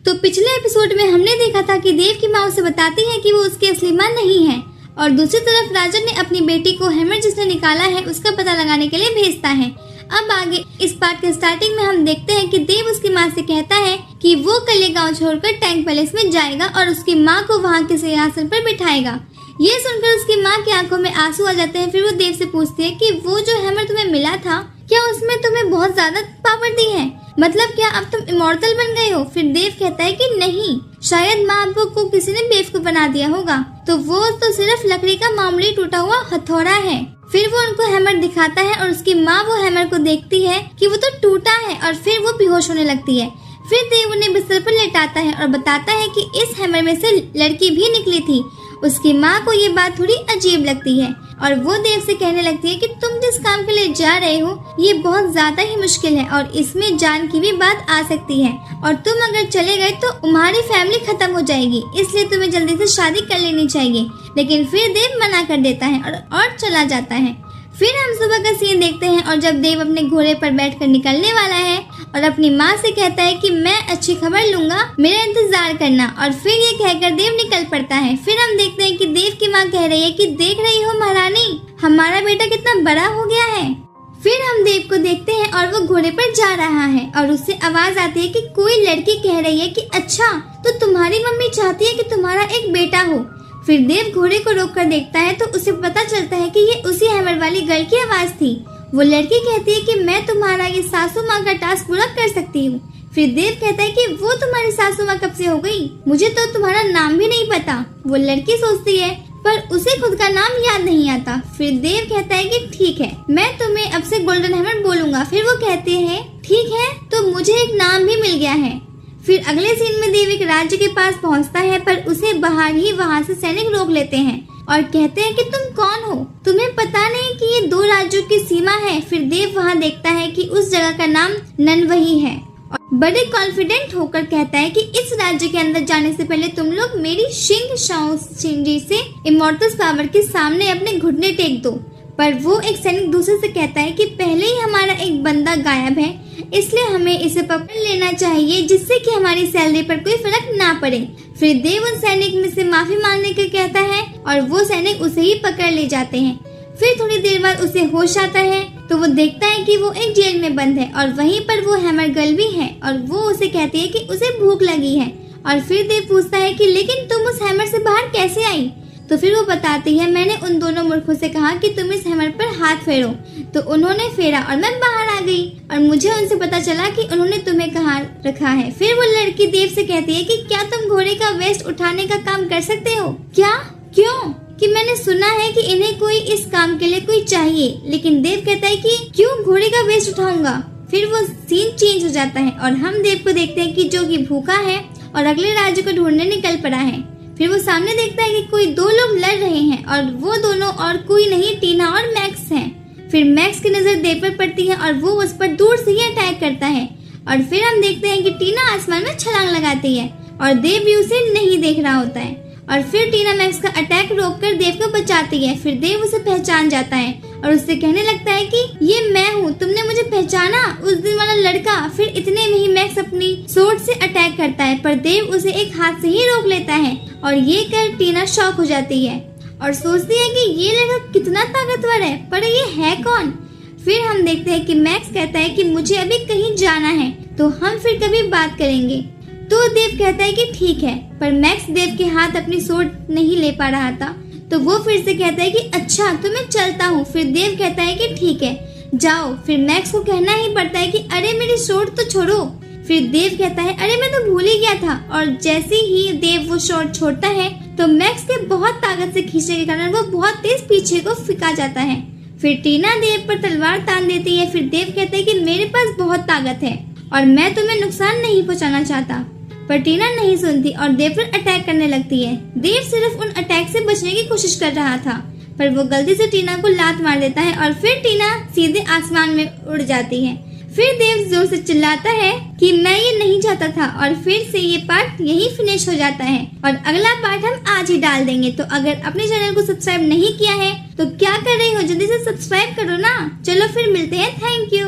तो पिछले एपिसोड में हमने देखा था कि देव की माँ उसे बताती है कि वो उसकी असली माँ नहीं है और दूसरी तरफ राजन ने अपनी बेटी को हैमर जिसने निकाला है उसका पता लगाने के लिए भेजता है। अब आगे इस पार्ट के स्टार्टिंग में हम देखते हैं कि देव उसकी माँ से कहता है कि वो कल ये गाँव छोड़कर टैंक पैलेस में जाएगा और उसकी माँ को वहाँ के सिंहासन पर बिठाएगा। ये सुनकर उसकी माँ की आंखों में आंसू आ जाते हैं। फिर वो देव से पूछती है कि वो जो हैमर तुम्हें मिला था क्या उसमें तुम्हें बहुत ज्यादा पावर दी है, मतलब क्या अब तुम इमॉर्टल बन गए हो? फिर देव कहता है कि नहीं, शायद माँ बाप को किसी ने बेवकूफ बना दिया होगा, तो वो तो सिर्फ लकड़ी का मामूली टूटा हुआ हथौड़ा है। फिर वो उनको हैमर दिखाता है और उसकी माँ वो हैमर को देखती है कि वो तो टूटा है और फिर वो बेहोश होने लगती है। फिर देव उन्हें बिस्तर पर लेटाता है और बताता है कि इस हैमर में से लड़की भी निकली थी। उसकी माँ को ये बात थोड़ी अजीब लगती है और वो देव से कहने लगती है कि तुम जिस काम के लिए जा रहे हो ये बहुत ज्यादा ही मुश्किल है और इसमें जान की भी बात आ सकती है और तुम अगर चले गए तो तुम्हारी फैमिली खत्म हो जाएगी, इसलिए तुम्हें जल्दी से शादी कर लेनी चाहिए। लेकिन फिर देव मना कर देता है और चला जाता है। फिर हम सुबह का सीन देखते हैं और जब देव अपने घोड़े पर बैठकर निकलने वाला है और अपनी माँ से कहता है कि मैं अच्छी खबर लूंगा, मेरा इंतजार करना, और फिर ये कहकर देव निकल पड़ता है। फिर हम देखते हैं कि देव की माँ कह रही है कि देख रही हो महारानी, हमारा बेटा कितना बड़ा हो गया है। फिर हम देव को देखते हैं और वो घोड़े पर जा रहा है और उससे आवाज आती है कि कोई लड़की कह रही है कि अच्छा तो तुम्हारी मम्मी चाहती है कि तुम्हारा एक बेटा हो। फिर देव घोड़े को रोक कर देखता है तो उसे पता चलता है कि ये उसी हैमर वाली गर्ल की आवाज थी। वो लड़की कहती है कि मैं तुम्हारा ये सासू माँ का टास्क पूरा कर सकती हूँ। फिर देव कहता है कि वो तुम्हारी सासू माँ कब से हो गई, मुझे तो तुम्हारा नाम भी नहीं पता। वो लड़की सोचती है पर उसे खुद का नाम याद नहीं आता। फिर देव कहता है कि ठीक है, मैं तुम्हें अब से गोल्डन हैमर बोलूंगा। फिर वो कहते हैं ठीक है, तो मुझे एक नाम भी मिल गया है। फिर अगले सीन में देव एक राज्य के पास पहुंचता है पर उसे बाहर ही वहां से सैनिक रोक लेते हैं और कहते हैं कि तुम कौन हो, तुम्हें पता नहीं कि ये 2 राज्यों की सीमा है। फिर देव वहां देखता है कि उस जगह का नाम ननवही है और बड़े कॉन्फिडेंट होकर कहता है कि इस राज्य के अंदर जाने से पहले तुम लोग मेरी शिंग शाओ से इमॉर्टल्स पावर के सामने अपने घुटने टेक दो। पर वो एक सैनिक दूसरे से कहता है कि पहले ही हमारा एक बंदा गायब है, इसलिए हमें इसे पकड़ लेना चाहिए जिससे कि हमारी सैलरी पर कोई फर्क ना पड़े। फिर देव उन सैनिक में से माफी मांगने को कहता है और वो सैनिक उसे ही पकड़ ले जाते हैं। फिर थोड़ी देर बाद उसे होश आता है तो वो देखता है कि वो एक जेल में बंद है और वहीं पर वो हैमर गर्ल भी है और वो उसे कहती है कि उसे भूख लगी है। और फिर देव पूछता है कि लेकिन तुम उस हैमर से बाहर कैसे आई? तो फिर वो बताती है मैंने उन दोनों मूर्खों से कहा कि तुम इस हैमर पर हाथ फेरो, तो उन्होंने फेरा और मैं बाहर आ गई और मुझे उनसे पता चला कि उन्होंने तुम्हें कहाँ रखा है। फिर वो लड़की देव से कहती है कि क्या तुम घोड़े का वेस्ट उठाने का काम कर सकते हो क्या? क्यों? कि मैंने सुना है कि इन्हें कोई इस काम के लिए कोई चाहिए। लेकिन देव कहता है कि क्यों घोड़े का वेस्ट उठाऊंगा। फिर वो सीन चेंज हो जाता है और हम देव को देखते हैं कि जो कि भूखा है और अगले राज्य को ढूंढने निकल पड़ा है। फिर वो सामने देखता है कि कोई 2 लोग लड़ रहे हैं और वो दोनों और कोई नहीं टीना और मैक्स हैं। फिर मैक्स की नजर देव पर पड़ती है और वो उस पर दूर से ही अटैक करता है और फिर हम देखते हैं कि टीना आसमान में छलांग लगाती है और देव भी उसे नहीं देख रहा होता है और फिर टीना मैक्स का अटैक रोककर देव को बचाती है। फिर देव उसे पहचान जाता है और उससे कहने लगता है कि ये मैं हूँ, तुमने मुझे पहचाना, उस दिन वाला लड़का। फिर इतने में ही मैक्स अपनी सोर्ड से अटैक करता है पर देव उसे एक हाथ से ही रोक लेता है और ये कर टीना शॉक हो जाती है और सोचती है कि ये लड़का कितना ताकतवर है, पर ये है कौन? फिर हम देखते हैं कि मैक्स कहता है कि मुझे अभी कहीं जाना है तो हम फिर कभी बात करेंगे। तो देव कहता है कि ठीक है, पर मैक्स देव के हाथ अपनी सोर्ड नहीं ले पा रहा था तो वो फिर से कहता है कि अच्छा तो मैं चलता हूँ। फिर देव कहता है कि ठीक है जाओ। फिर मैक्स को कहना ही पड़ता है कि अरे मेरी सोर्ड तो छोड़ो। फिर देव कहता है अरे मैं तो भूल ही गया था और जैसे ही देव वो शॉट छोड़ता है तो मैक्स के बहुत ताकत से खींचने के कारण वो बहुत तेज पीछे को फिका जाता है। फिर टीना देव पर तलवार तान देती है। फिर देव कहता है कि मेरे पास बहुत ताकत है और मैं तुम्हें नुकसान नहीं पहुंचाना चाहता, पर टीना नहीं सुनती और देव पर अटैक करने लगती है। देव सिर्फ उन अटैक से बचने की कोशिश कर रहा था पर वो गलती से टीना को लात मार देता है और फिर टीना सीधे आसमान में उड़ जाती है। फिर देव जोर से चिल्लाता है कि मैं ये नहीं चाहता था और फिर से ये पार्ट यही फिनिश हो जाता है और अगला पार्ट हम आज ही डाल देंगे। तो अगर अपने चैनल को सब्सक्राइब नहीं किया है तो क्या कर रही हो, जल्दी से सब्सक्राइब करो ना। चलो फिर मिलते हैं, थैंक यू।